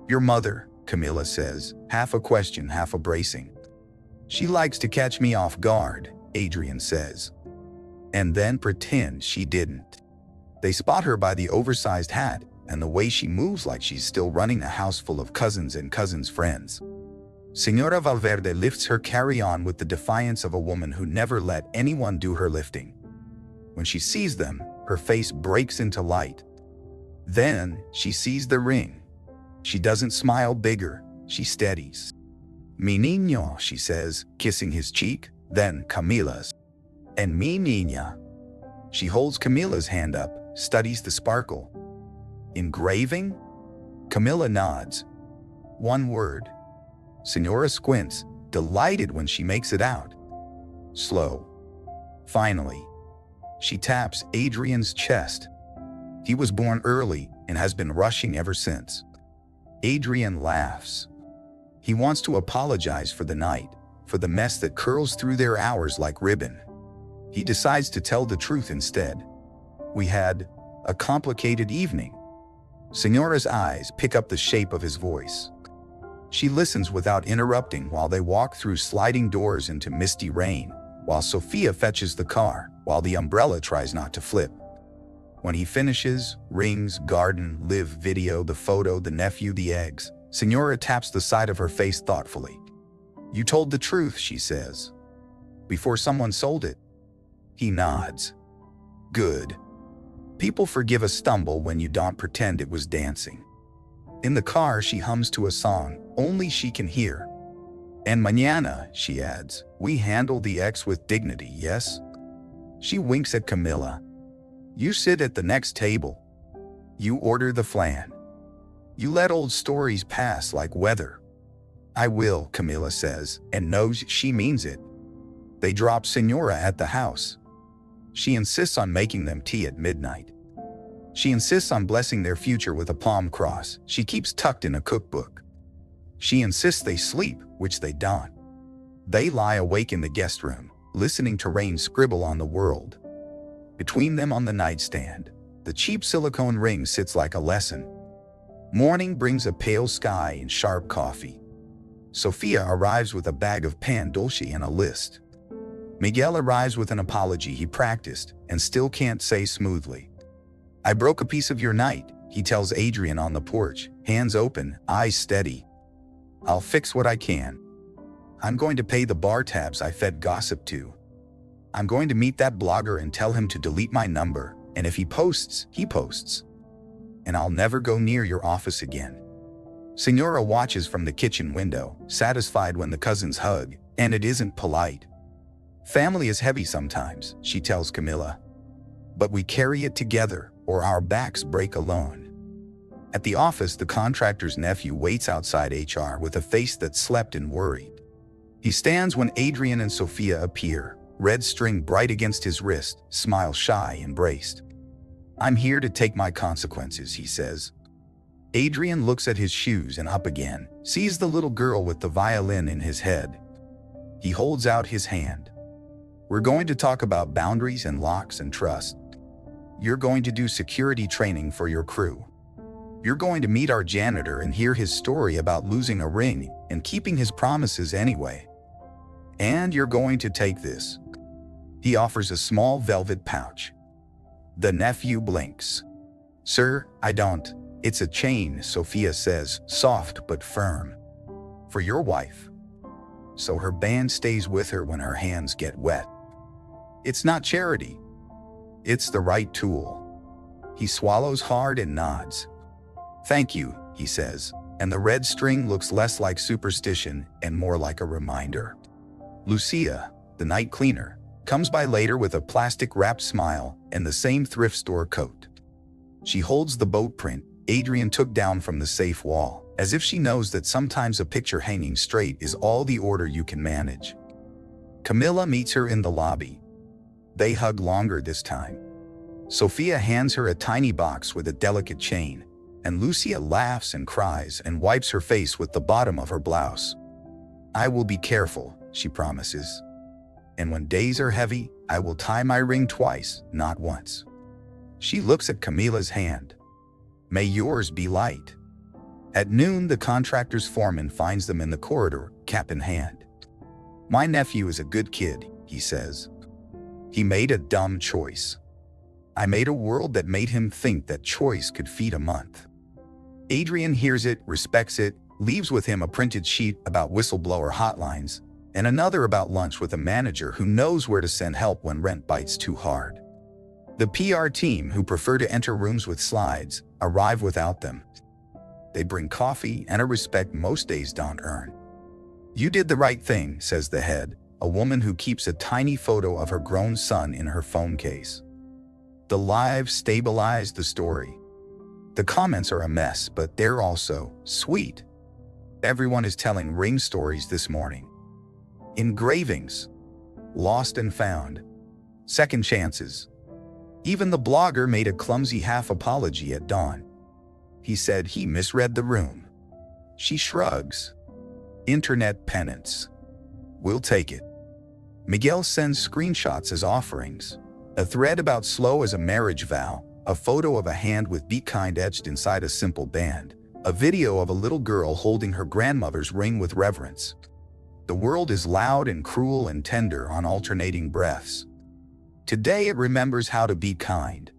Your mother, Camilla says, half a question, half a bracing. She likes to catch me off guard, Adrian says. And then pretend she didn't. They spot her by the oversized hat and the way she moves like she's still running a house full of cousins and cousins' friends. Señora Valverde lifts her carry-on with the defiance of a woman who never let anyone do her lifting. When she sees them, her face breaks into light. Then she sees the ring. She doesn't smile bigger, she steadies. Mi niño, she says, kissing his cheek, then Camilla's. And mi niña. She holds Camilla's hand up, studies the sparkle. Engraving? Camilla nods. One word. Senora squints, delighted when she makes it out. Slow. Finally. She taps Adrian's chest. He was born early and has been rushing ever since. Adrian laughs. He wants to apologize for the night, for the mess that curls through their hours like ribbon. He decides to tell the truth instead. We had a complicated evening. Senora's eyes pick up the shape of his voice. She listens without interrupting while they walk through sliding doors into misty rain, while Sophia fetches the car, while the umbrella tries not to flip. When he finishes, rings, garden, live, video, the photo, the nephew, the eggs, Senora taps the side of her face thoughtfully. You told the truth, she says. Before someone sold it. He nods. Good. People forgive a stumble when you don't pretend it was dancing. In the car, she hums to a song only she can hear. And mañana, she adds, we handle the ex with dignity, yes? She winks at Camilla. You sit at the next table. You order the flan. You let old stories pass like weather. I will, Camilla says, and knows she means it. They drop Senora at the house. She insists on making them tea at midnight. She insists on blessing their future with a palm cross she keeps tucked in a cookbook. She insists they sleep, which they don't. They lie awake in the guest room, listening to rain scribble on the world. Between them on the nightstand, the cheap silicone ring sits like a lesson. Morning brings a pale sky and sharp coffee. Sofia arrives with a bag of pan dulce and a list. Miguel arrives with an apology he practiced and still can't say smoothly. I broke a piece of your night, he tells Adrian on the porch, hands open, eyes steady. I'll fix what I can. I'm going to pay the bar tabs I fed gossip to. I'm going to meet that blogger and tell him to delete my number, and if he posts, he posts. And I'll never go near your office again. Senora watches from the kitchen window, satisfied when the cousins hug, and it isn't polite. Family is heavy sometimes, she tells Camilla. But we carry it together, or our backs break alone. At the office, the contractor's nephew waits outside HR with a face that slept and worried. He stands when Adrian and Sofia appear, red string bright against his wrist, smile shy and braced. I'm here to take my consequences, he says. Adrian looks at his shoes and up again, sees the little girl with the violin in his head. He holds out his hand. We're going to talk about boundaries and locks and trust. You're going to do security training for your crew. You're going to meet our janitor and hear his story about losing a ring and keeping his promises anyway. And you're going to take this. He offers a small velvet pouch. The nephew blinks. Sir, I don't. It's a chain, Sofia says, soft but firm. For your wife. So her band stays with her when her hands get wet. It's not charity. It's the right tool. He swallows hard and nods. Thank you, he says, and the red string looks less like superstition and more like a reminder. Lucia, the night cleaner, comes by later with a plastic-wrapped smile and the same thrift store coat. She holds the boat print Adrian took down from the safe wall, as if she knows that sometimes a picture hanging straight is all the order you can manage. Camilla meets her in the lobby. They hug longer this time. Sofia hands her a tiny box with a delicate chain, and Lucia laughs and cries and wipes her face with the bottom of her blouse. I will be careful, she promises. And when days are heavy, I will tie my ring twice, not once. She looks at Camilla's hand. May yours be light. At noon, the contractor's foreman finds them in the corridor, cap in hand. My nephew is a good kid, he says. He made a dumb choice. I made a world that made him think that choice could feed a month. Adrian hears it, respects it, leaves with him a printed sheet about whistleblower hotlines, and another about lunch with a manager who knows where to send help when rent bites too hard. The PR team, who prefer to enter rooms with slides, arrive without them. They bring coffee and a respect most days don't earn. You did the right thing, says the head, a woman who keeps a tiny photo of her grown son in her phone case. The live stabilized the story. The comments are a mess, but they're also sweet. Everyone is telling ring stories this morning. Engravings. Lost and found. Second chances. Even the blogger made a clumsy half-apology at dawn. He said he misread the room. She shrugs. Internet penance. We'll take it. Miguel sends screenshots as offerings. A thread about slow as a marriage vow, a photo of a hand with "Be kind" etched inside a simple band, a video of a little girl holding her grandmother's ring with reverence. The world is loud and cruel and tender on alternating breaths. Today it remembers how to be kind.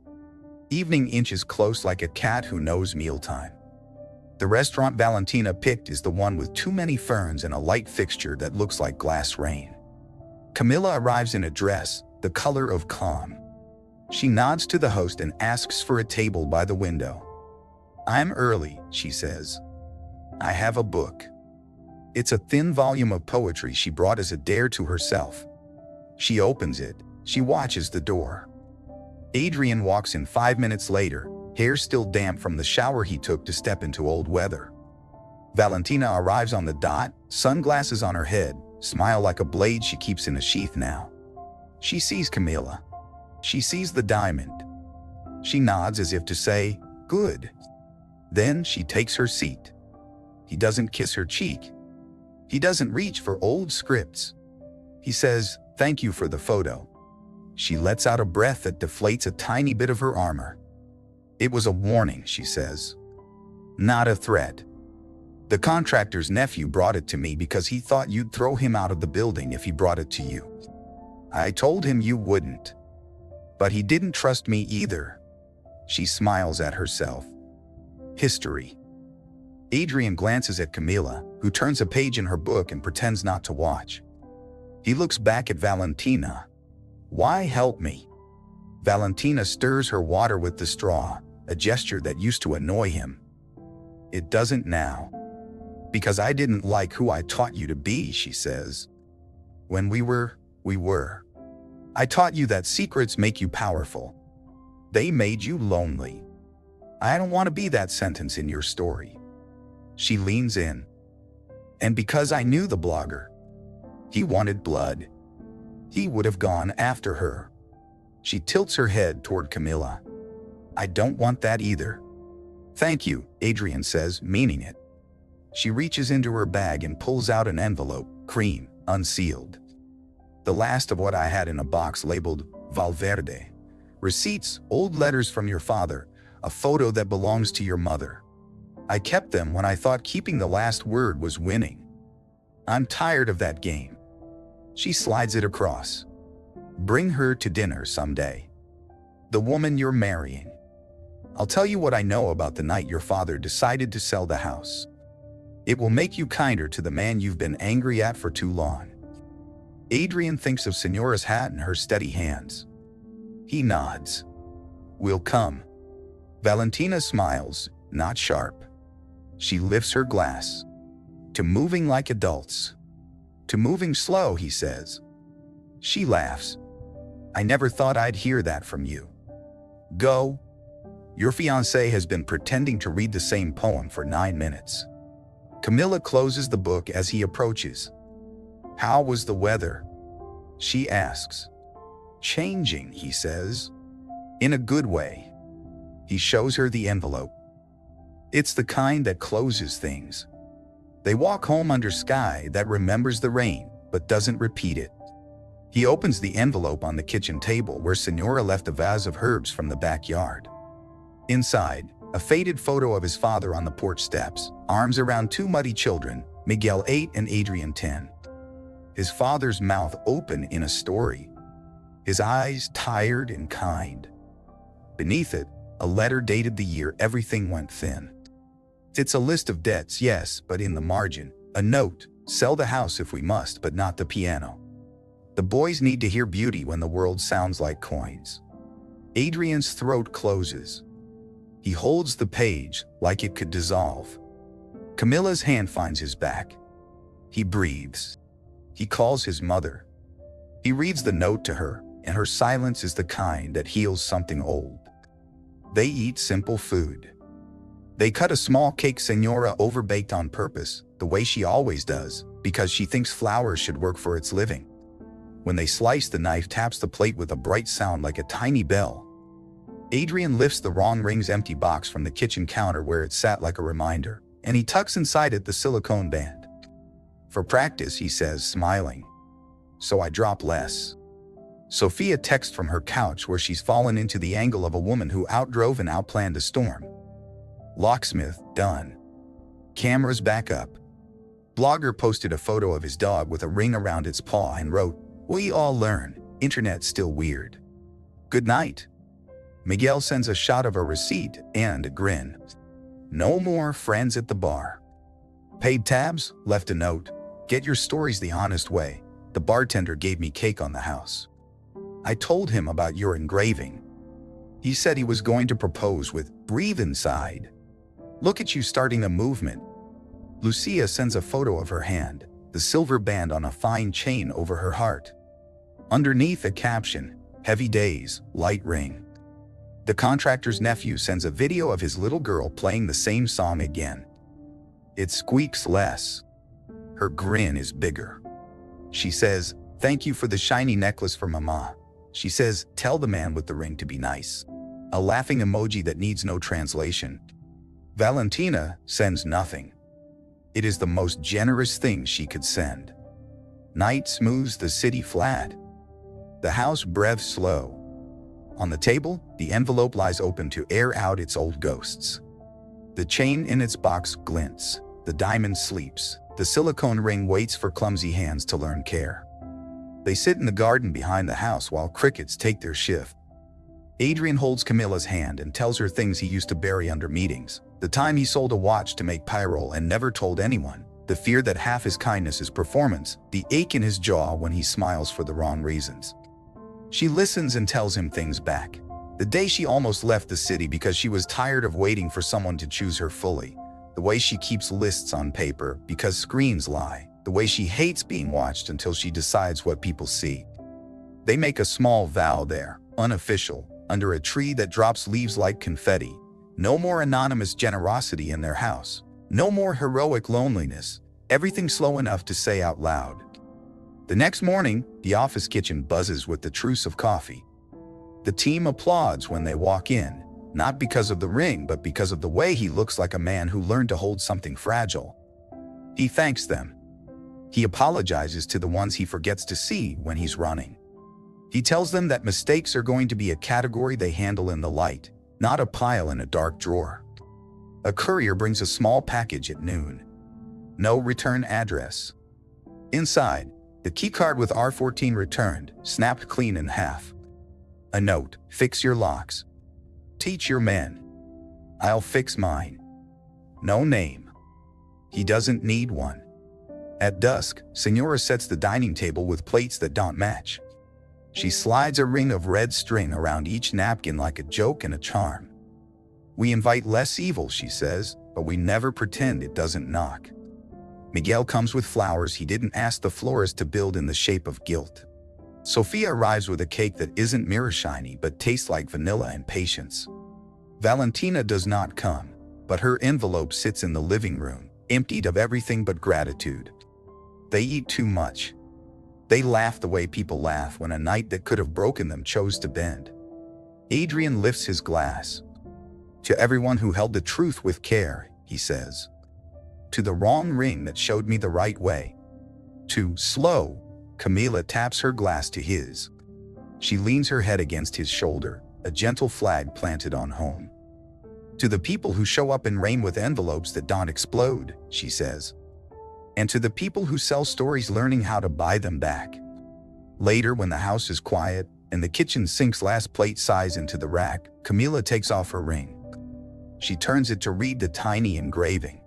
Evening inches close like a cat who knows mealtime. The restaurant Valentina picked is the one with too many ferns and a light fixture that looks like glass rain. Camilla arrives in a dress, the color of calm. She nods to the host and asks for a table by the window. I'm early, she says. I have a book. It's a thin volume of poetry she brought as a dare to herself. She opens it. She watches the door. Adrian walks in 5 minutes later, hair still damp from the shower he took to step into old weather. Valentina arrives on the dot, sunglasses on her head, smile like a blade she keeps in a sheath now. She sees Camila. She sees the diamond. She nods as if to say, "Good." Then she takes her seat. He doesn't kiss her cheek. He doesn't reach for old scripts. He says, "Thank you for the photo." She lets out a breath that deflates a tiny bit of her armor. "It was a warning," she says. "Not a threat. The contractor's nephew brought it to me because he thought you'd throw him out of the building if he brought it to you. I told him you wouldn't. But he didn't trust me either." She smiles at herself. History. Adrian glances at Camila, who turns a page in her book and pretends not to watch. He looks back at Valentina. "Why help me?" Valentina stirs her water with the straw, a gesture that used to annoy him. "It doesn't now. Because I didn't like who I taught you to be," she says. "When we were. I taught you that secrets make you powerful. They made you lonely. I don't want to be that sentence in your story." She leans in. "And because I knew the blogger. He wanted blood. He would have gone after her." She tilts her head toward Camila. "I don't want that either." "Thank you," Adrian says, meaning it. She reaches into her bag and pulls out an envelope, cream, unsealed. The last of what I had in a box labeled Valverde. Receipts, old letters from your father, a photo that belongs to your mother. I kept them when I thought keeping the last word was winning. I'm tired of that game. She slides it across. "Bring her to dinner someday. The woman you're marrying. I'll tell you what I know about the night your father decided to sell the house. It will make you kinder to the man you've been angry at for too long." Adrian thinks of Senora's hat in her steady hands. He nods. "We'll come." Valentina smiles, not sharp. She lifts her glass. "To moving like adults. To moving slow," he says. She laughs. "I never thought I'd hear that from you. Go. Your fiancé has been pretending to read the same poem for 9 minutes." Camila closes the book as he approaches. "How was the weather?" she asks. "Changing," he says. "In a good way." He shows her the envelope. It's the kind that closes things. They walk home under sky that remembers the rain, but doesn't repeat it. He opens the envelope on the kitchen table where Senora left a vase of herbs from the backyard. Inside, a faded photo of his father on the porch steps, arms around 2 muddy children, Miguel 8 and Adrian 10. His father's mouth open in a story. His eyes tired and kind. Beneath it, a letter dated the year everything went thin. It's a list of debts, yes, but in the margin, a note: "Sell the house if we must, but not the piano. The boys need to hear beauty when the world sounds like coins." Adrian's throat closes. He holds the page like it could dissolve. Camilla's hand finds his back. He breathes. He calls his mother. He reads the note to her, and her silence is the kind that heals something old. They eat simple food. They cut a small cake Senora overbaked on purpose, the way she always does, because she thinks flour should work for its living. When they slice, the knife taps the plate with a bright sound like a tiny bell. Adrian lifts the wrong ring's empty box from the kitchen counter where it sat like a reminder, and he tucks inside it the silicone band. "For practice," he says, smiling. "So I drop less." Sophia texts from her couch where she's fallen into the angle of a woman who outdrove and outplanned a storm. Locksmith, done. Cameras back up. Blogger posted a photo of his dog with a ring around its paw and wrote, "We all learn, internet's still weird. Good night." Miguel sends a shot of a receipt and a grin. "No more friends at the bar." Paid tabs, left a note. "Get your stories the honest way. The bartender gave me cake on the house. I told him about your engraving. He said he was going to propose with 'Breathe Inside.' Look at you starting a movement." Lucia sends a photo of her hand, the silver band on a fine chain over her heart. Underneath a caption, "Heavy days, light ring." The contractor's nephew sends a video of his little girl playing the same song again. It squeaks less. Her grin is bigger. She says, "Thank you for the shiny necklace for Mama." She says, "Tell the man with the ring to be nice." A laughing emoji that needs no translation. Valentina sends nothing. It is the most generous thing she could send. Night smooths the city flat. The house breathes slow. On the table, the envelope lies open to air out its old ghosts. The chain in its box glints. The diamond sleeps. The silicone ring waits for clumsy hands to learn care. They sit in the garden behind the house while crickets take their shift. Adrian holds Camilla's hand and tells her things he used to bury under meetings. The time he sold a watch to make pyrrole and never told anyone. The fear that half his kindness is performance. The ache in his jaw when he smiles for the wrong reasons. She listens and tells him things back. The day she almost left the city because she was tired of waiting for someone to choose her fully. The way she keeps lists on paper because screens lie. The way she hates being watched until she decides what people see. They make a small vow there, unofficial, under a tree that drops leaves like confetti. No more anonymous generosity in their house. No more heroic loneliness. Everything slow enough to say out loud. The next morning, the office kitchen buzzes with the truce of coffee. The team applauds when they walk in, not because of the ring, but because of the way he looks like a man who learned to hold something fragile. He thanks them. He apologizes to the ones he forgets to see when he's running. He tells them that mistakes are going to be a category they handle in the light, not a pile in a dark drawer. A courier brings a small package at noon. No return address. Inside, the keycard with R14 returned, snapped clean in half. A note, "Fix your locks. Teach your men. I'll fix mine." No name. He doesn't need one. At dusk, Senora sets the dining table with plates that don't match. She slides a ring of red string around each napkin like a joke and a charm. "We invite less evil," she says, "but we never pretend it doesn't knock." Miguel comes with flowers he didn't ask the florist to build in the shape of guilt. Sofia arrives with a cake that isn't mirror shiny but tastes like vanilla and patience. Valentina does not come, but her envelope sits in the living room, emptied of everything but gratitude. They eat too much. They laugh the way people laugh when a night that could have broken them chose to bend. Adrian lifts his glass. "To everyone who held the truth with care," he says. "To the wrong ring that showed me the right way." To slow, Camila taps her glass to his. She leans her head against his shoulder, a gentle flag planted on home. "To the people who show up in rain with envelopes that don't explode," she says. "And to the people who sell stories learning how to buy them back." Later, when the house is quiet and the kitchen sink's last plate sighs into the rack, Camila takes off her ring. She turns it to read the tiny engraving.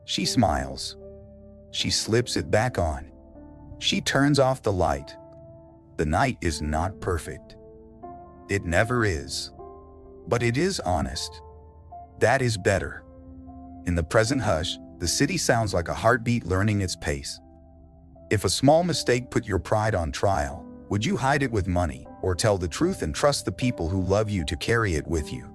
She smiles. She slips it back on. She turns off the light. The night is not perfect. It never is. But it is honest. That is better. In the present hush, the city sounds like a heartbeat learning its pace. If a small mistake put your pride on trial, would you hide it with money or tell the truth and trust the people who love you to carry it with you?